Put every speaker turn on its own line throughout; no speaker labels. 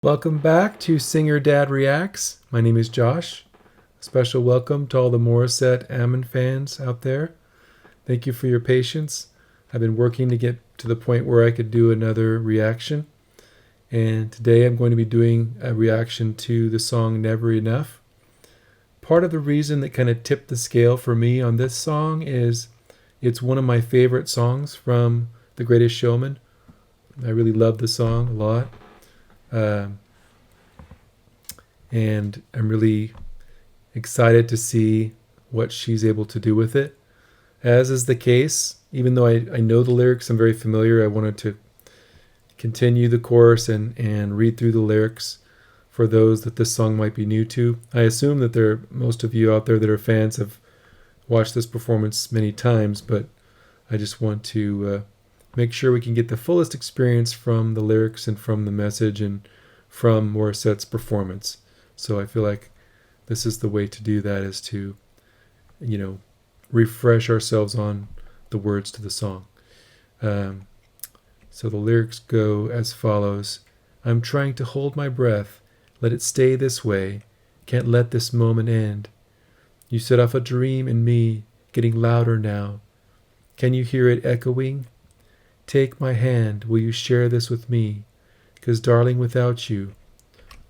Welcome back to Singer Dad Reacts. My name is Josh. A special welcome to all the Morissette Amon fans out there. Thank you for your patience. I've been working to get to the point where I could do another reaction. And today I'm going to be doing a reaction to the song Never Enough. Part of the reason that kind of tipped the scale for me on this song is it's one of my favorite songs from The Greatest Showman. I really love the song a lot. And I'm really excited to see what she's able to do with it. As is the case, even though I know the lyrics, I'm very familiar, I wanted to continue the chorus and read through the lyrics for those that this song might be new to. I assume that most of you out there that are fans have watched this performance many times, but I just want to make sure we can get the fullest experience from the lyrics and from the message and from Morissette's performance. So I feel like this is the way to do that, is to, refresh ourselves on the words to the song. So the lyrics go as follows. I'm trying to hold my breath, let it stay this way, can't let this moment end. You set off a dream in me, getting louder now. Can you hear it echoing? Take my hand, will you share this with me? 'Cause darling, without you,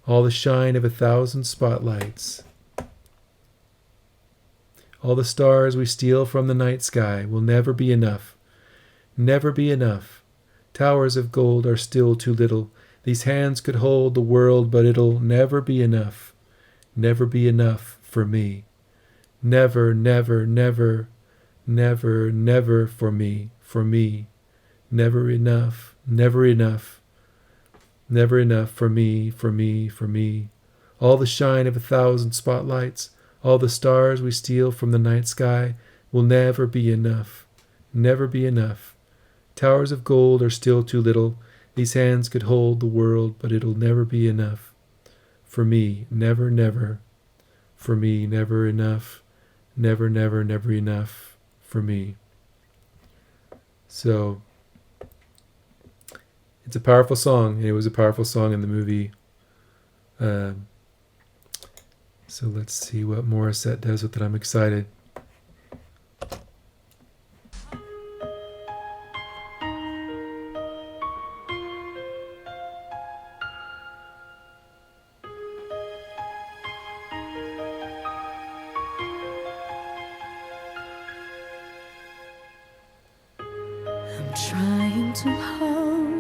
all the shine of 1,000 spotlights, all the stars we steal from the night sky will never be enough. Never be enough. Towers of gold are still too little. These hands could hold the world, but it'll never be enough. Never be enough for me. Never, never, never, never, never for me, for me. Never enough, never enough. Never enough for me, for me, for me. All the shine of 1,000 spotlights, all the stars we steal from the night sky will never be enough. Never be enough. Towers of gold are still too little. These hands could hold the world, but it'll never be enough. For me, never, never. For me, never enough. Never, never, never enough for me. So it's a powerful song, and it was a powerful song in the movie. So let's see what Morissette does with it. I'm excited.
I'm trying to hold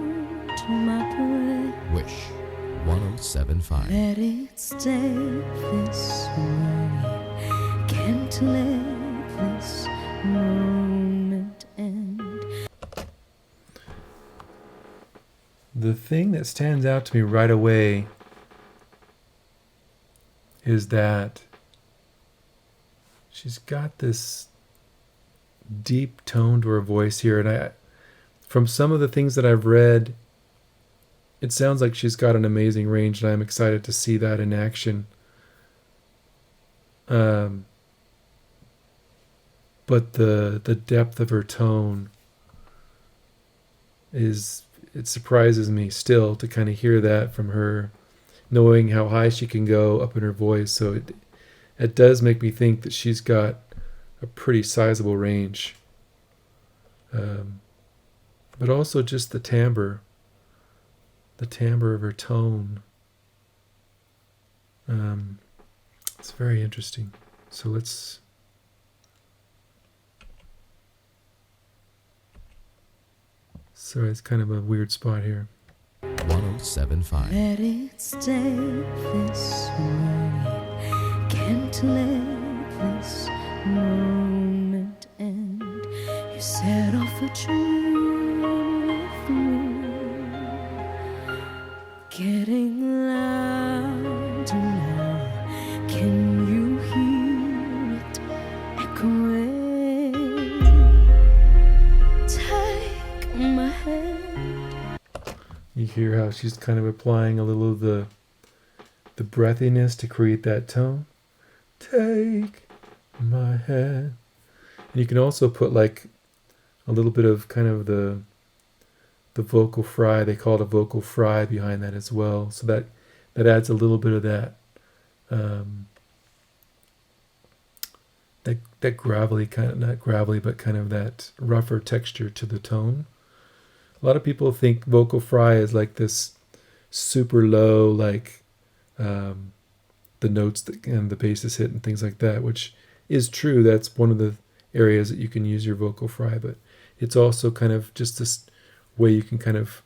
my breath.
Wish 1075.
Let it stay this way. Can't let this moment end.
The thing that stands out to me right away is that she's got this deep tone to her voice here, and from some of the things that I've read, it sounds like she's got an amazing range, and I'm excited to see that in action. But the depth of her tone it surprises me still to kind of hear that from her, knowing how high she can go up in her voice. So it does make me think that she's got a pretty sizable range. But also just the timbre of her tone. It's very interesting. So let's... Sorry, it's kind of a weird spot here.
1075.
Let it stay this way. Can't let this moment end. You set off a dream with me, getting louder now. Can you hear it echoing? Take my hand.
You hear how she's kind of applying a little of the breathiness to create that tone. Take my hand. And you can also put like a little bit of kind of the vocal fry. They call it a vocal fry behind that as well. So that that adds a little bit of that that gravelly kind of, not gravelly, but kind of that rougher texture to the tone. A lot of people think vocal fry is like this super low, like the notes that, and the bass is hit and things like that, which is true. That's one of the areas that you can use your vocal fry, but it's also kind of just this way you can kind of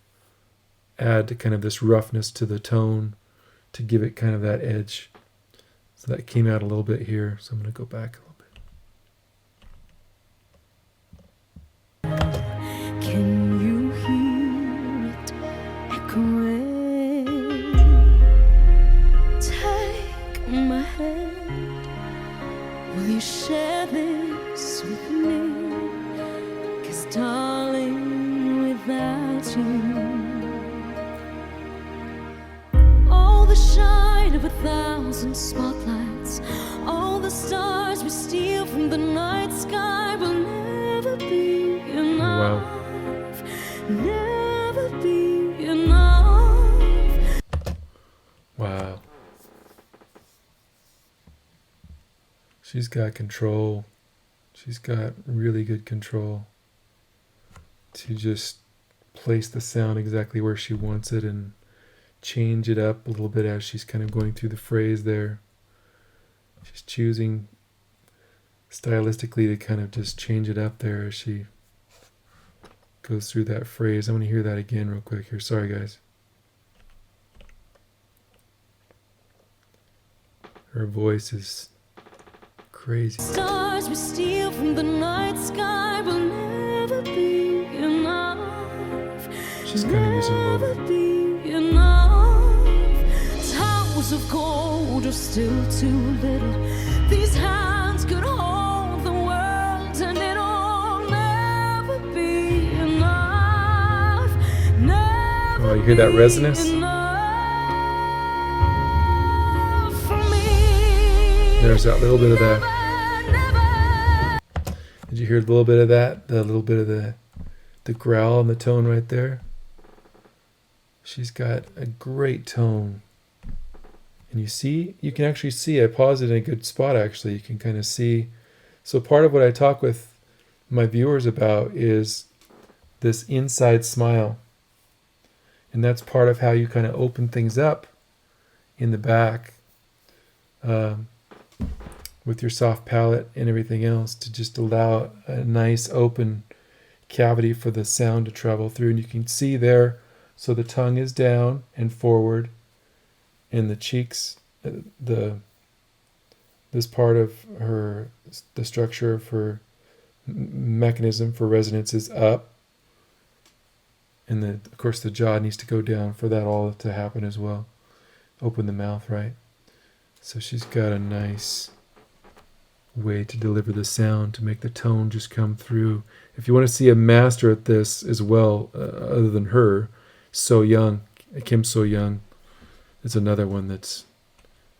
add to kind of this roughness to the tone to give it kind of that edge. So that came out a little bit here, so I'm going to go back a little bit.
Can you hear it echoing? Take my hand. Will you share this with me? 'Cause darling, without you, all the shine of 1,000 spotlights, all the stars we steal from the night sky will never be enough.
Wow.
Never be enough.
Wow. She's got control. She's got really good control to just place the sound exactly where she wants it and change it up a little bit as she's kind of going through the phrase there. She's choosing stylistically to kind of just change it up there as she goes through that phrase. I want to hear that again real quick here. Sorry, guys. Her voice is crazy.
Stars we steal from the night sky will never be enough.
She's kind of using a
Never
little.
be enough. Towers of gold are still too little. These hands could hold the world, and it'll never be enough. Never
Oh, you hear that resonance?
be enough for me.
There's that little bit of that.
Never.
Did you hear a little bit of that? The little bit of the growl and the tone right there? She's got a great tone. And you can actually see, I paused it in a good spot actually. You can kind of see. So part of what I talk with my viewers about is this inside smile. And that's part of how you kind of open things up in the back with your soft palate and everything else to just allow a nice open cavity for the sound to travel through. And you can see there, so the tongue is down and forward, and the cheeks, this part of her, the structure of her mechanism for resonance is up, and of course the jaw needs to go down for that all to happen as well. Open the mouth, right? So she's got a nice way to deliver the sound to make the tone just come through. If you want to see a master at this as well, other than her, So Young, Kim So Young, is another one that's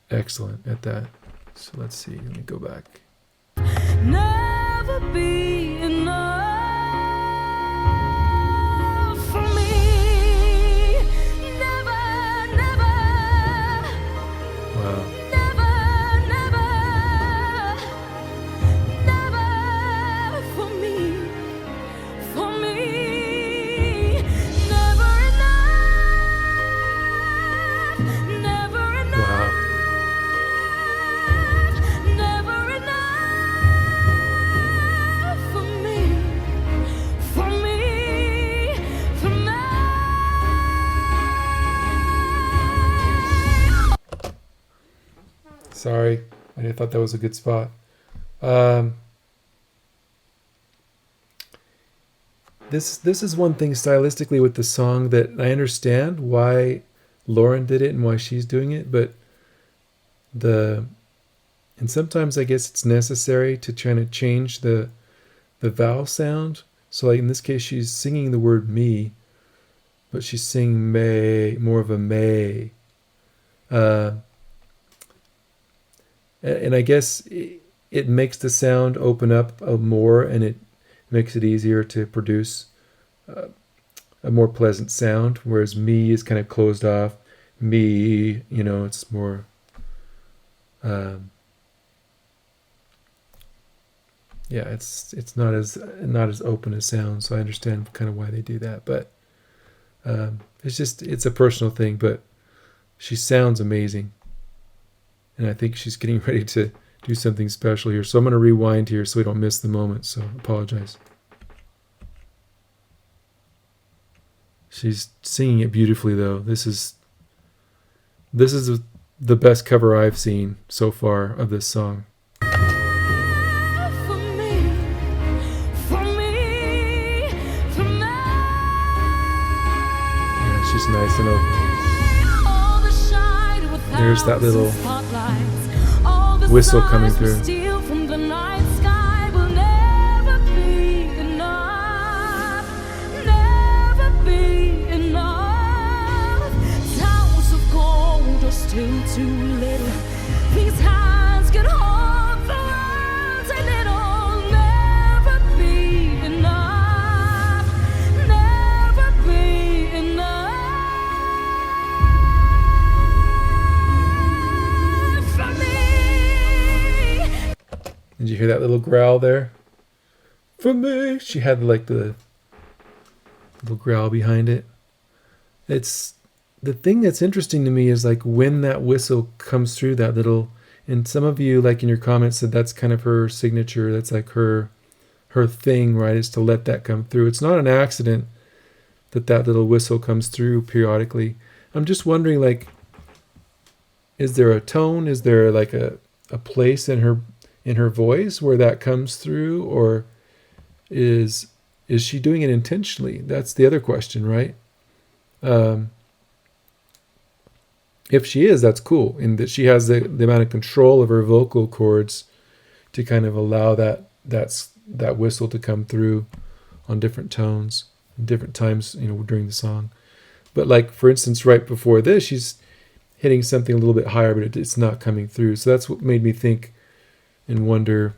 excellent at that. So let's see. Let me go back.
Never be enough for me. Never, never,
Wow.
never, never, never for me. For me, never enough. Never enough.
Wow.
Never enough for me, for me, for me.
Sorry. I thought that was a good spot. This is one thing stylistically with the song that I understand why Lauren did it and why she's doing it, but and sometimes I guess it's necessary to try to change the vowel sound. So like in this case, she's singing the word me, but she's singing may, more of a may. And I guess it makes the sound open up more, and it makes it easier to produce a more pleasant sound, whereas me is kind of closed off. me, you know, it's more yeah, it's not as open as sounds, so I understand kind of why they do that. But it's a personal thing, but she sounds amazing. And I think she's getting ready to do something special here. So I'm going to rewind here so we don't miss the moment. So apologize. She's singing it beautifully, though. This is the best cover I've seen so far of this song. Yeah, she's nice and open. There's that little whistle coming through.
Still too little. These hands can hold the world, and it'll never be enough. Never be enough for me.
Did you hear that little growl there? For me. She had like the little growl behind it. It's the thing that's interesting to me is like when that whistle comes through that little, and some of you like in your comments said that's kind of her signature. That's like her thing, right? Is to let that come through. It's not an accident that little whistle comes through periodically. I'm just wondering, like, is there a tone? Is there like a place in her voice where that comes through, or is she doing it intentionally? That's the other question, right? If she is, that's cool, in that she has the amount of control of her vocal cords to kind of allow that whistle to come through on different tones, different times, you know, during the song. But like, for instance, right before this, she's hitting something a little bit higher, but it's not coming through. So that's what made me think and wonder,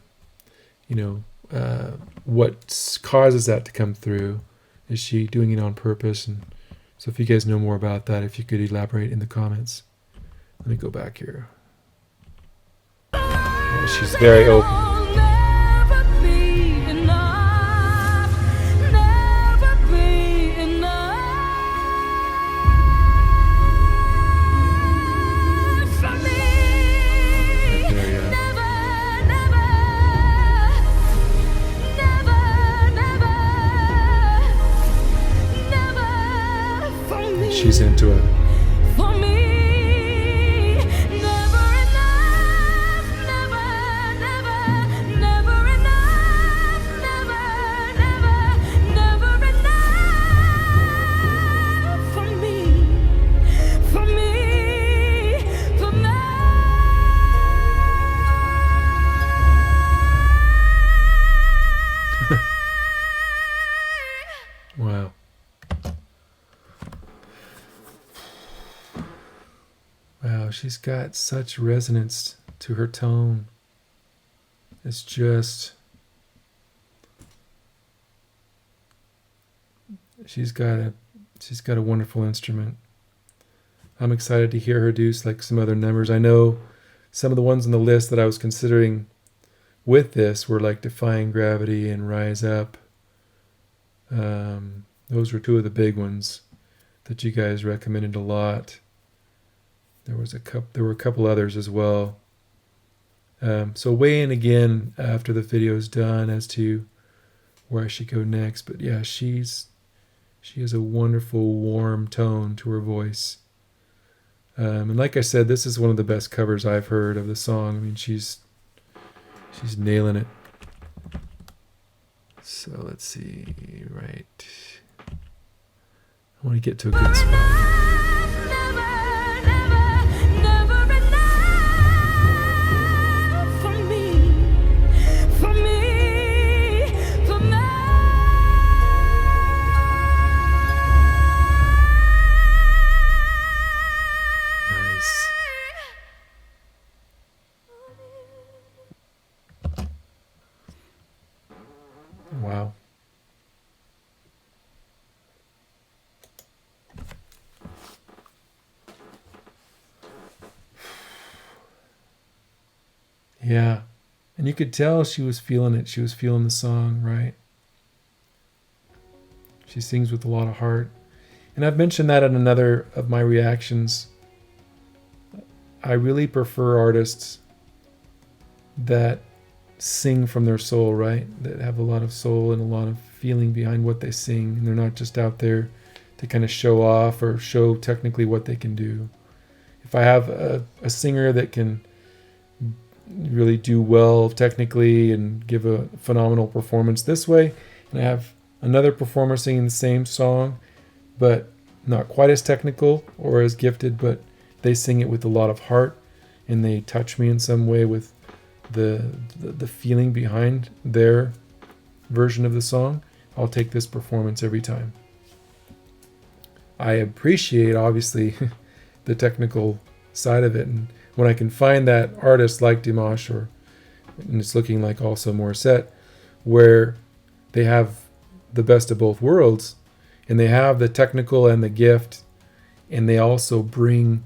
you know, what causes that to come through. Is she doing it on purpose? And so if you guys know more about that, if you could elaborate in the comments. Let me go back here. Yeah, she's very open. She's into it.
For me, never enough, never, never, never enough, never, never, never enough for me, for me, for me.
Wow. Wow, she's got such resonance to her tone. It's just, she's got a wonderful instrument. I'm excited to hear her do like some other numbers. I know some of the ones on the list that I was considering with this were like Defying Gravity and Rise Up. Those were two of the big ones that you guys recommended a lot. There were a couple others as well. So weigh in again after the video is done as to where I should go next. But yeah, she has a wonderful warm tone to her voice. And like I said, this is one of the best covers I've heard of the song. I mean, she's nailing it. So let's see, right. I want to get to a good spot. Wow. Yeah. And you could tell she was feeling it. She was feeling the song, right? She sings with a lot of heart. And I've mentioned that in another of my reactions. I really prefer artists that sing from their soul, right? That have a lot of soul and a lot of feeling behind what they sing. And they're not just out there to kind of show off or show technically what they can do. If I have a singer that can really do well technically and give a phenomenal performance this way, and I have another performer singing the same song but not quite as technical or as gifted, but they sing it with a lot of heart and they touch me in some way with the feeling behind their version of the song, I'll take this performance every time. I appreciate obviously the technical side of it, and when I can find that artist like Dimash, and it's looking like also Morissette, where they have the best of both worlds, and they have the technical and the gift, and they also bring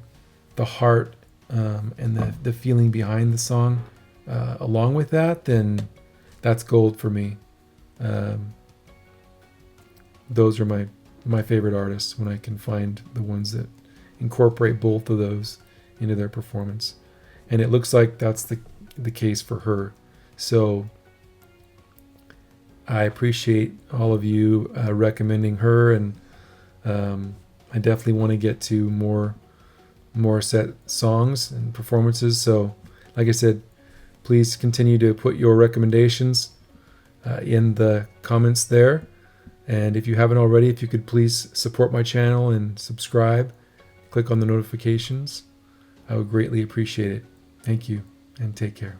the heart and the feeling behind the song along with that, then that's gold for me. Those are my favorite artists, when I can find the ones that incorporate both of those into their performance. And it looks like that's the case for her. So I appreciate all of you recommending her, and I definitely want to get to more Morissette songs and performances. So like I said, please continue to put your recommendations in the comments there. And if you haven't already, if you could please support my channel and subscribe, click on the notifications, I would greatly appreciate it. Thank you, and take care.